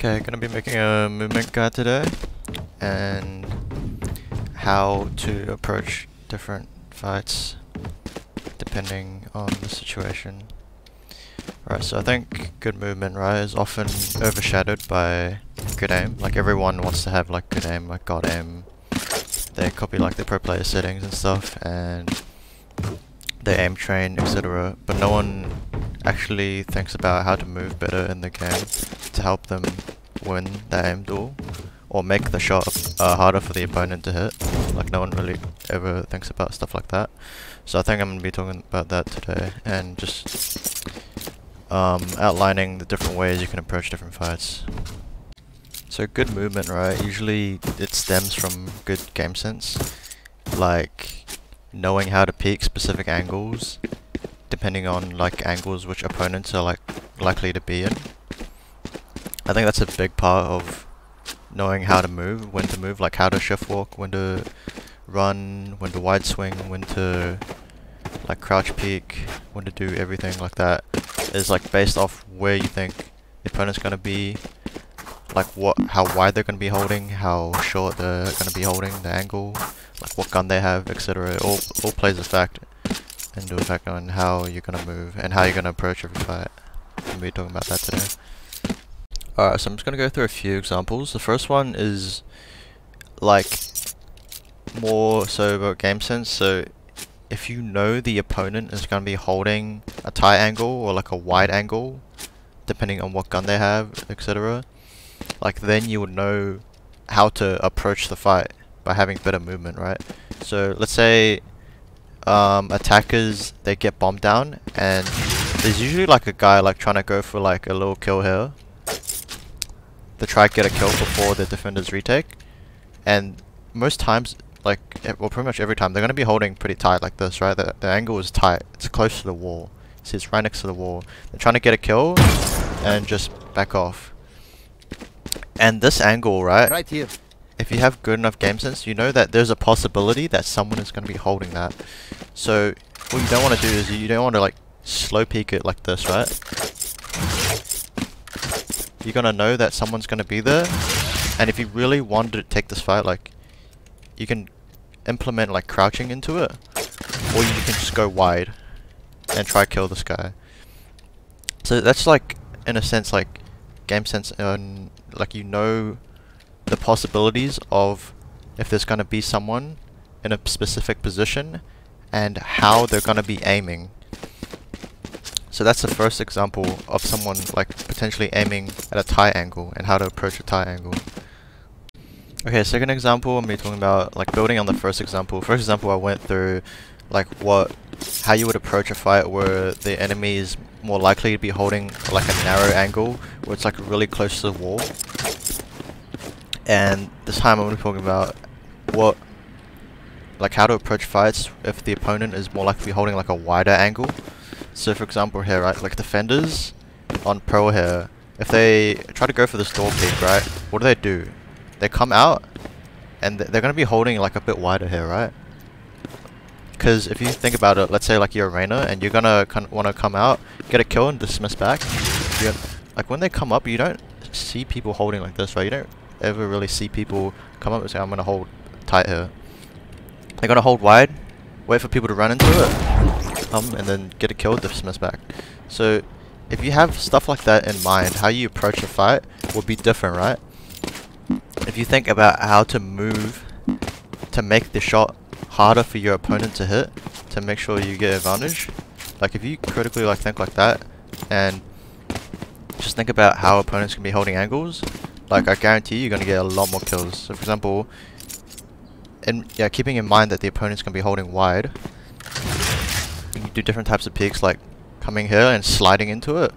Okay, gonna be making a movement guide today and how to approach different fights depending on the situation. Alright, so I think good movement, right, is often overshadowed by good aim. Like everyone wants to have like good aim, like god aim. They copy like the pro player settings and stuff and they aim train, etc. But no one actually thinks about how to move better in the game to help them win the aim duel or make the shot harder for the opponent to hit. Like no one really ever thinks about stuff like that. So I think I'm going to be talking about that today and just outlining the different ways you can approach different fights. So good movement, right, usually it stems from good game sense, like knowing how to peek specific angles depending on like angles which opponents are like likely to be in. I think that's a big part of knowing how to move, when to move, like how to shift walk, when to run, when to wide swing, when to like crouch peek, when to do everything like that is like based off where you think the opponent's gonna be, like how wide they're gonna be holding, how short they're gonna be holding, the angle, like what gun they have, etc. It all plays a factor into effect on how you're gonna move and how you're gonna approach every fight. I'm gonna be talking about that today. Alright, so I'm just gonna go through a few examples. The first one is like more so about game sense. So if you know the opponent is gonna be holding a tight angle or like a wide angle, depending on what gun they have, etc., like then you would know how to approach the fight by having better movement, right? So let's say attackers, they get bombed down and there's usually like a guy like trying to go for like a little kill here to try to get a kill before the defenders retake, and most times, like well pretty much every time, they're going to be holding pretty tight like this, right? The angle is tight, it's close to the wall, see, it's right next to the wall. They're trying to get a kill and just back off. And this angle, right here, if you have good enough game sense, you know that there's a possibility that someone is going to be holding that. So what you don't want to do is you don't want to like slow peek it like this, right? You're going to know that someone's going to be there, and if you really wanted to take this fight, like you can implement like crouching into it, or you can just go wide and try to kill this guy. So that's like, in a sense, like game sense, and like you know the possibilities of if there's going to be someone in a specific position and how they're going to be aiming. So that's the first example of someone like potentially aiming at a tight angle and how to approach a tight angle. Okay, second example, I'm going to be talking about like building on the first example. First example, I went through like how you would approach a fight where the enemy is more likely to be holding like a narrow angle where it's like really close to the wall. And this time I'm going to be talking about how to approach fights if the opponent is more likely to be holding like a wider angle. So for example here, right, like defenders on pro here, if they try to go for this door peek, right, what do? They come out and they're going to be holding like a bit wider here, right? Because if you think about it, let's say like you're a Reyna and you're going to want to come out, get a kill and dismiss back. Like when they come up, you don't see people holding like this, right? You don't ever really see people come up and say, I'm going to hold tight here. They're going to hold wide, wait for people to run into it, and then get a kill, dismiss back. So if you have stuff like that in mind, how you approach a fight will be different, right? If you think about how to move to make the shot harder for your opponent to hit, to make sure you get advantage, like if you critically like think like that and just think about how opponents can be holding angles, like I guarantee you're going to get a lot more kills. So for example, keeping in mind that the opponent's going to be holding wide, you can do different types of peeks, like coming here and sliding into it,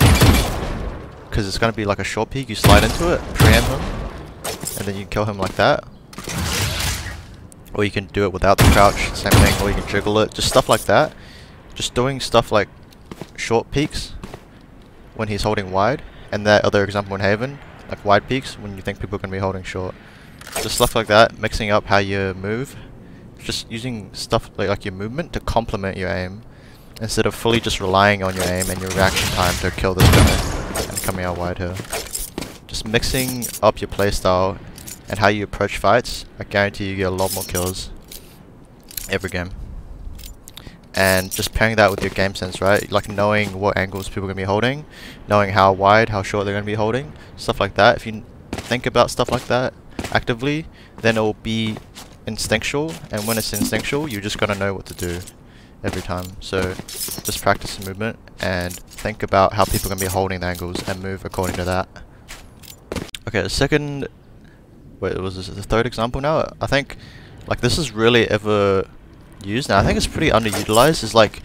because it's going to be like a short peek. You slide into it, preempt him, and then you can kill him like that. Or you can do it without the crouch, same thing, or you can jiggle it, just stuff like that. Just doing stuff like short peeks when he's holding wide, and that other example in Haven, like wide peeks when you think people are going to be holding short. Just stuff like that, mixing up how you move, just using stuff like your movement to complement your aim, instead of fully just relying on your aim and your reaction time to kill this guy and coming out wide here. just mixing up your playstyle and how you approach fights, I guarantee you get a lot more kills every game. And just pairing that with your game sense, right? Like knowing what angles people are going to be holding, knowing how wide, how short they're going to be holding, stuff like that. If you think about stuff like that actively, then it will be instinctual, and when it's instinctual, you're just going to know what to do every time. So just practice the movement and think about how people are going to be holding the angles and move according to that. Okay, the second, wait, was this the third example now? I think like this is really ever used now. I think it's pretty underutilized. Is like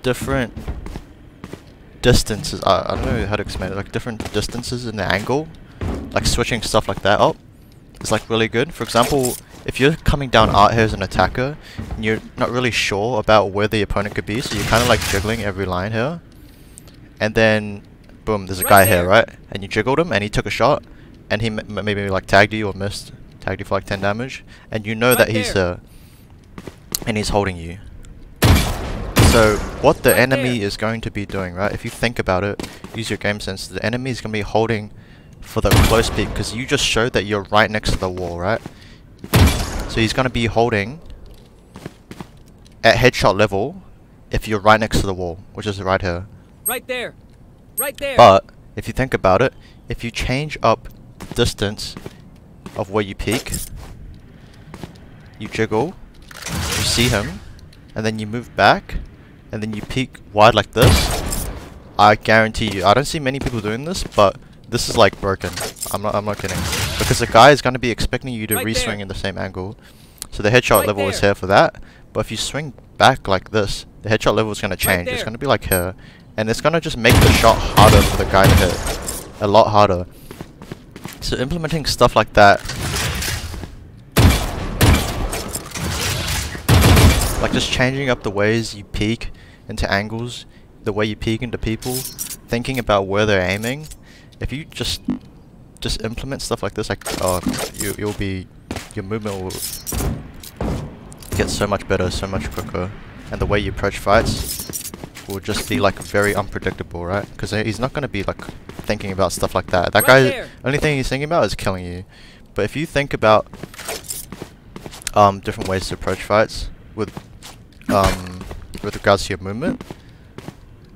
different distances. I don't know how to explain it. Like different distances in the angle, like switching stuff like that up is like really good. For example, if you're coming down art here as an attacker and you're not really sure about where the opponent could be, so you're kind of like jiggling every line here, and then boom, there's a guy here, right? And you jiggled him and he took a shot, and he maybe like tagged you or missed, tagged you for like 10 damage, and you know that he's and he's holding you. So what the enemy is going to be doing, right? If you think about it, use your game sense, the enemy is going to be holding for the close peek, because you just showed that you're right next to the wall, right? So he's going to be holding at headshot level if you're right next to the wall, which is right here. Right there. Right there. But if you think about it, if you change up distance of where you peek, you jiggle, you see him, and then you move back, and then you peek wide like this, I guarantee you, I don't see many people doing this, but this is like broken. I'm not kidding. Because the guy is going to be expecting you to re-swing in the same angle. So the headshot level is here for that. But if you swing back like this, the headshot level is going to change. It's going to be like here. And it's going to just make the shot harder for the guy to hit. A lot harder. So implementing stuff like that, like just changing up the ways you peek into angles, the way you peek into people, thinking about where they're aiming. If you just implement stuff like this, like your movement will get so much better, so much quicker, and the way you approach fights will just be like very unpredictable, right? Because he's not going to be like thinking about stuff like that. That guy, only thing he's thinking about is killing you. But if you think about different ways to approach fights with regards to your movement,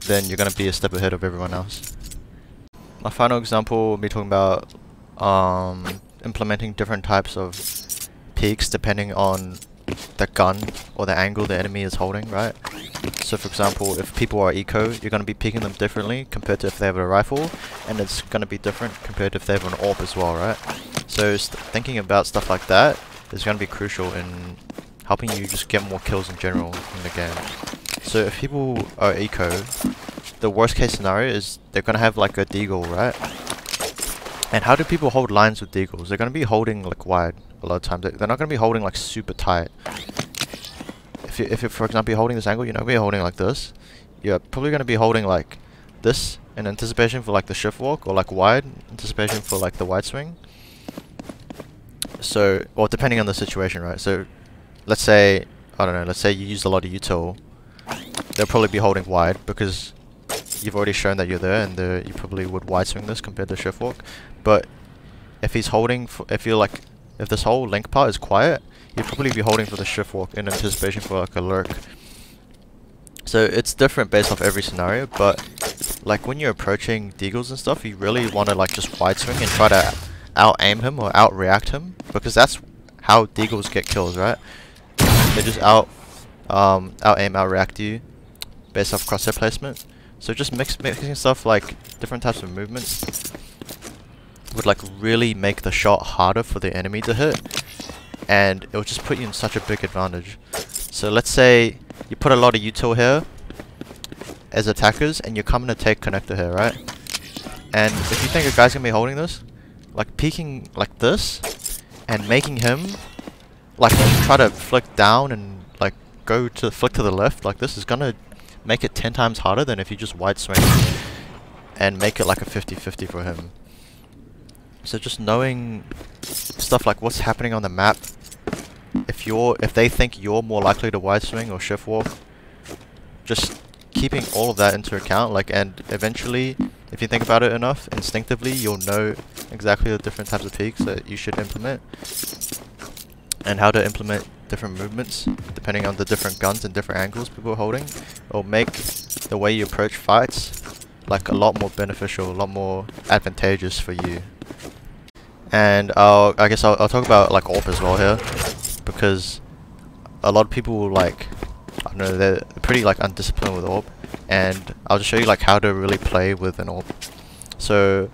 then you're going to be a step ahead of everyone else. My final example will be talking about implementing different types of peeks depending on the gun or the angle the enemy is holding, right? So for example, if people are eco, you're going to be peeking them differently compared to if they have a rifle, and it's going to be different compared to if they have an AWP as well, right? So thinking about stuff like that is going to be crucial in helping you just get more kills in general in the game. So if people are eco, the worst case scenario is they're going to have like a deagle, right? And how do people hold lines with deagles? They're going to be holding like wide a lot of times. They're not going to be holding like super tight. If you, for example, you're holding this angle, you're not going to be holding like this. You're probably going to be holding like this in anticipation for like the shift walk, or like wide anticipation for like the wide swing. So, well, depending on the situation, right? So let's say, I don't know, let's say you used a lot of util, they'll probably be holding wide because you've already shown that you're there, and you probably would wide swing this compared to shift walk. But if he's holding, if this whole link part is quiet, you'd probably be holding for the shift walk in anticipation for like a lurk. So it's different based off every scenario, but like when you're approaching deagles and stuff, you really want to like just wide swing and try to out aim him or out react him, because that's how deagles get kills, right? They just out aim, out react you based off crosshair placement. So just mixing stuff like different types of movements would like really make the shot harder for the enemy to hit, and it will just put you in such a big advantage. So let's say you put a lot of util here as attackers, and you're coming to take connector here, right? And if you think a guy's gonna be holding this, like peeking like this and making him like try to flick down and like go to flick to the left like this is gonna make it 10 times harder than if you just wide swing and make it like a 50-50 for him. So just knowing stuff like what's happening on the map, if they think you're more likely to wide swing or shift walk, just keeping all of that into account, like, and eventually if you think about it enough, instinctively you'll know exactly the different types of peaks that you should implement, and how to implement different movements depending on the different guns and different angles people are holding. It'll make the way you approach fights like a lot more beneficial, a lot more advantageous for you. And I guess I'll talk about like AWP as well here, because a lot of people will, like, I don't know, they're pretty like undisciplined with AWP, and I'll just show you like how to really play with an AWP. So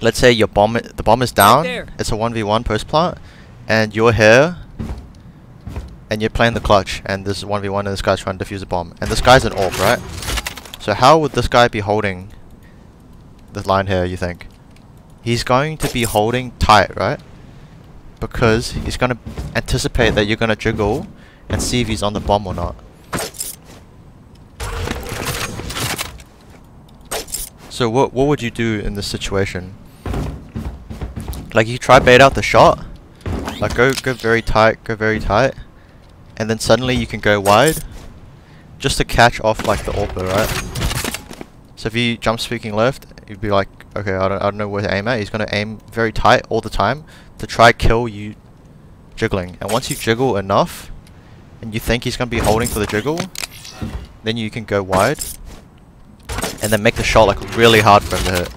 let's say the bomb is down, it's a 1v1 post plant, and you're here and you're playing the clutch, and this is 1v1 and this guy's trying to defuse a bomb, and this guy's an AWP, right? So how would this guy be holding this line here, you think? He's going to be holding tight, right? Because he's going to anticipate that you're going to jiggle and see if he's on the bomb or not. So what would you do in this situation? Like, you try bait out the shot, like go very tight, and then suddenly you can go wide just to catch off like the AWPer, right? So if you jump speaking left, you'd be like, okay, I don't know where to aim at. He's gonna aim very tight all the time to try kill you jiggling. And once you jiggle enough and you think he's gonna be holding for the jiggle, then you can go wide and then make the shot like really hard for him to hit.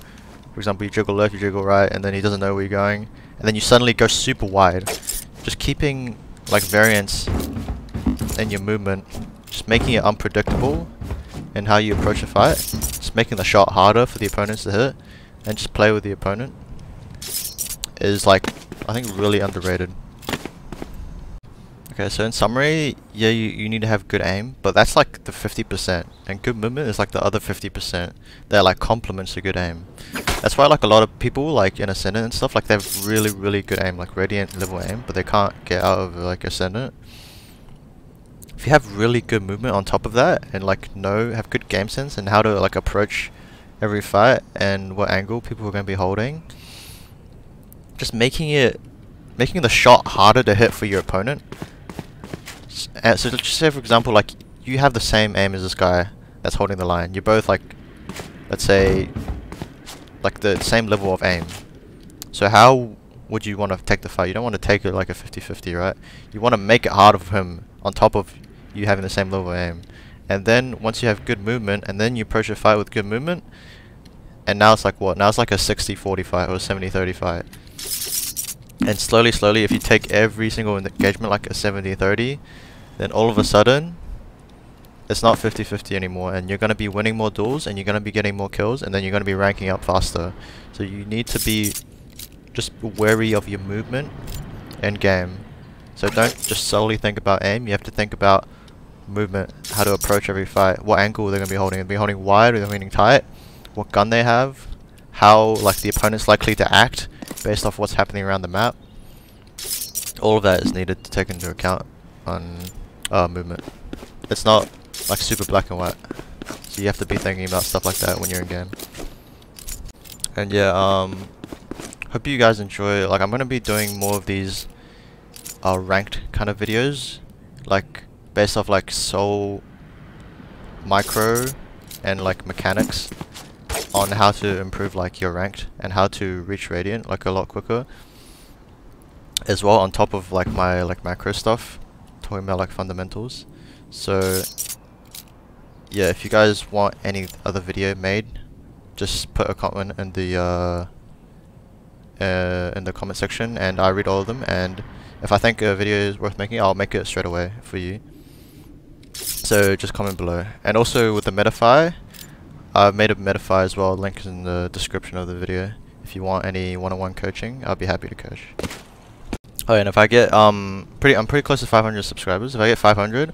For example, you jiggle left, you jiggle right, and then he doesn't know where you're going, and then you suddenly go super wide. Just keeping like variance in your movement, just making it unpredictable in how you approach a fight, just making the shot harder for the opponents to hit, and just play with the opponent is, like, I think really underrated. Okay, so in summary, yeah, you need to have good aim, but that's like the 50%, and good movement is like the other 50%. They're like complements to good aim. That's why like a lot of people like in Ascendant and stuff, like they have really good aim, like Radiant level aim, but they can't get out of like Ascendant. If you have really good movement on top of that, and like have good game sense and how to like approach every fight and what angle people are going to be holding, just making the shot harder to hit for your opponent. So let's just say, for example, like you have the same aim as this guy that's holding the line. You're both like, let's say, like the same level of aim. So how would you want to take the fight? You don't want to take it like a 50-50, right? You want to make it harder for him on top of you having the same level of aim. And then once you have good movement, and then you approach a fight with good movement, and now it's like what? Now it's like a 60-40 fight or a 70-30 fight. And slowly, if you take every single engagement like a 70-30, then all of a sudden, it's not 50-50 anymore, and you're going to be winning more duels, and you're going to be getting more kills, and then you're going to be ranking up faster. So you need to be just wary of your movement and game. So don't just solely think about aim, you have to think about movement, how to approach every fight, what angle they're going to be holding. Are they holding wide, are they holding tight, what gun they have, how like the opponent's likely to act based off what's happening around the map. All of that is needed to take into account on movement. It's not like super black and white, so you have to be thinking about stuff like that when you're in game. And yeah, hope you guys enjoy. Like, I'm gonna be doing more of these ranked kind of videos, like based off like soul micro and like mechanics on how to improve like your ranked and how to reach Radiant like a lot quicker, as well, on top of like my like macro stuff, talking about like fundamentals. So yeah, if you guys want any other video made, just put a comment in the comment section, and I read all of them, and if I think a video is worth making, I'll make it straight away for you. So just comment below. And also with the Metafy, I've made a Metafy as well, link is in the description of the video. If you want any one-on-one coaching, I'll be happy to coach. Oh, and if I get I'm pretty close to 500 subscribers. If I get 500,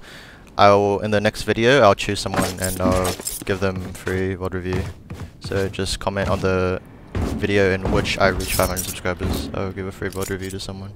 in the next video I'll choose someone and I'll give them free VOD review. So just comment on the video in which I reach 500 subscribers. I'll give a free VOD review to someone.